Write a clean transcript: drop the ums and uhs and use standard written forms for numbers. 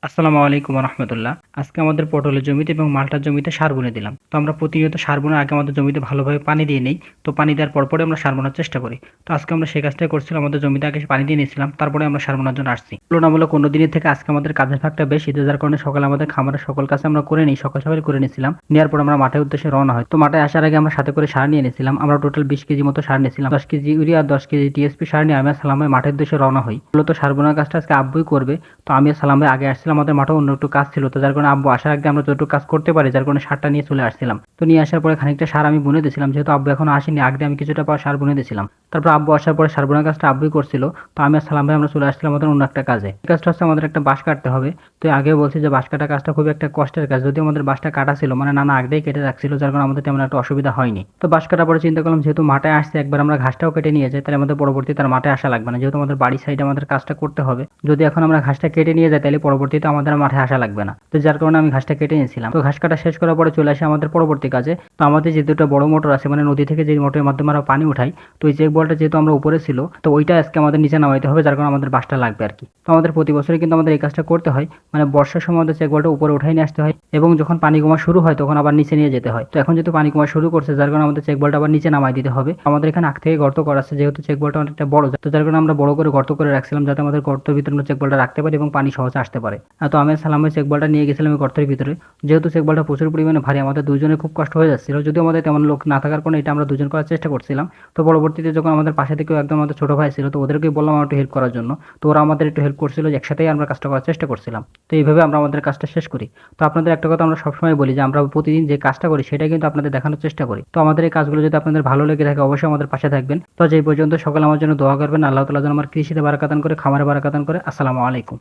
আসসালামু আলাইকুম রহমতুল্লাহ। আজকে আমাদের পটলের জমিতে এবং মালটার জমিতে সার বুনে দিলাম। তো আমরা প্রতিনিয়ত সার বোনার আগে আমাদের জমিতে ভালোভাবে পানি দিয়ে নেই। তো পানি দেওয়ার পরে আমরা সার বোনার চেষ্টা করি। তো আজকে আমরা সেই কাজটাই করছিলাম, আমাদের জমিতে আগে পানি দিয়ে নিয়েছিলাম, তারপরে আমরা সার বোনার জন্য আসছি। তুলনামূলক অন্য দিনের থেকে আজকে আমাদের কাজের ভাগটা বেশি, যার কারণে সকালে আমাদের খামারের সকল কাজ আমরা করে নিই, সকাল সকাল করে নিয়েছিলাম। নেওয়ার পর আমরা মাঠের উদ্দেশ্যে রওনা হয়। তো মাঠে আসার আগে আমরা সাথে করে সার নিয়ে নিয়েছিলাম। আমরা টোটাল 20 কেজি মতো সার নিয়েছিলাম, 10 কেজি ইউরিয়া আর 10 কেজি টিএসপি সার নিয়ে আমি আর সালাম ভাই মাঠের উদ্দেশ্যে রওনা হই। মূলত সার বোনার কাজটা আজকে আব্বুই করবে। তো আমি আর সালাম ভাই আগে আসছিলাম, আমাদের মাঠে অন্য একটু কাজ ছিল, তো যার কারণে আব্বু আসার আগে আমরা যতটুকু কাজ করতে পারি, যার কারণে সারটা নিয়ে চলে আসছিলাম। তো নিয়ে আসার পরে খানিকটা সার আমি বুনে দিয়েছিলাম, যেহেতু আব্বু এখনো আসেনি, আগে আমি কিছুটা সার বুনে দিয়েছিলাম। তারপর আব্বু আসার পরে সার বোনার কাজটা আব্বুই করছিল। তো আমি আর সালাম ভাই আমরা চলে আসছিলাম আমাদের অন্য একটা কাজে। এই কাজটা হচ্ছে আমাদের একটা বাঁশ কাটতে হবে। তো আগে বলছি যে বাঁশ কাটা কাজটা খুবই একটা কষ্টের কাজ, যদিও আমাদের বাঁশটা কাটা ছিল, মানে নানা আগেই কেটে রাখছিল, যার কারণে আমাদের তেমন একটা অসুবিধা হয়নি। তো বাঁশ কাটার পরে চিন্তা করলাম, যেহেতু মাঠে আসছে একবার আমরা ঘাসটাও কেটে নিয়ে যাই, তাহলে আমাদের পরবর্তীতে আর মাঠে আসা লাগবে না, যেহেতু আমাদের বাড়ির সাইডে আমাদের কাজটা করতে হবে। যদি এখন আমরা ঘাসটা কেটে নিয়ে যাই, তাহলে পরবর্তীতে আমাদের আর মাঠে আসা লাগবে না। তো যার কারণে আমি ঘাসটা কেটে নিয়েছিলাম। তো ঘাস কাটা শেষ করার পরে চলে আসে আমাদের পরবর্তী কাজে। তো আমাদের যে দুটো বড় মোটর আছে, মানে নদী থেকে যে মোটরের মাধ্যমে আমরা পানি উঠাই, তো ওই চেক বলটা যেহেতু আমরা উপরে ছিল, তো ওইটা আজকে আমাদের নিচে নামাইতে হবে, যার কারণে আমাদের বাসটা লাগবে আর কি। তো আমাদের প্রতি বছরই কিন্তু আমাদের এই কাজটা করতে হয়, মানে বর্ষার সময় আমাদের চেক বলটা উপরে উঠাই নিয়ে আসতে হয়, এবং যখন পানি কমা শুরু হয় তখন আবার নিচে নিয়ে যেতে হয়। তো এখন যেহেতু পানি কমা শুরু করছে, যার কারণে আমাদের চেক বলটা আবার নিচে নামাই দিতে হবে। আমাদের এখানে আগ থেকে গর্ত করা আছে, যেহেতু চেক বলটা অনেকটা বড়, তো যার কারণে আমরা বড় করে গর্ত করে রাখছিলাম, যাতে আমাদের গর্তের ভিতরে আমরা চেক বলটা রাখতে পারি এবং পানি সহজে আসতে পারে। তো আমি সালামের চেক বলটা নিয়ে গেছিলাম এই গর্তের ভিতরে। যেহেতু চেক বলটা প্রচুর পরিমাণে ভারী, আমাদের দুজনে খুব কষ্ট হয়ে যাচ্ছিল, যদিও আমাদের তেমন লোক না থাকার কারণে এটা আমরা দুজন করার চেষ্টা করছিলাম। তো পরবর্তীতে যখন আমাদের পাশে থেকেও একদম আমাদের ছোট ভাই ছিল, তো ওদেরকেই বললাম আমার একটু হেল্প করার জন্য। তো ওরা আমাদের একটু হেল্প করছিল, যে একসাথেই আমরা কাজটা করার চেষ্টা করছিলাম। তো এইভাবে আমরা আমাদের কাজটা শেষ করি। তো আপনাদের একটা কথা আমরা সবসময় বলি, যে আমরা প্রতিদিন যে কাজটা করি সেটা কিন্তু আপনাদের দেখানোর চেষ্টা করি। তো আমাদের এই কাজগুলো যদি আপনাদের ভালো লেগে থাকে, অবশ্যই আমাদের পাশে থাকবেন। তো যেই পর্যন্ত সকলে আমার জন্য দোয়া করবেন, আল্লাহ তাআলা যেন আমার কৃষিতে বারাকাত দান করে, খামারে বারাকাত দান করে। আসসালামু আলাইকুম।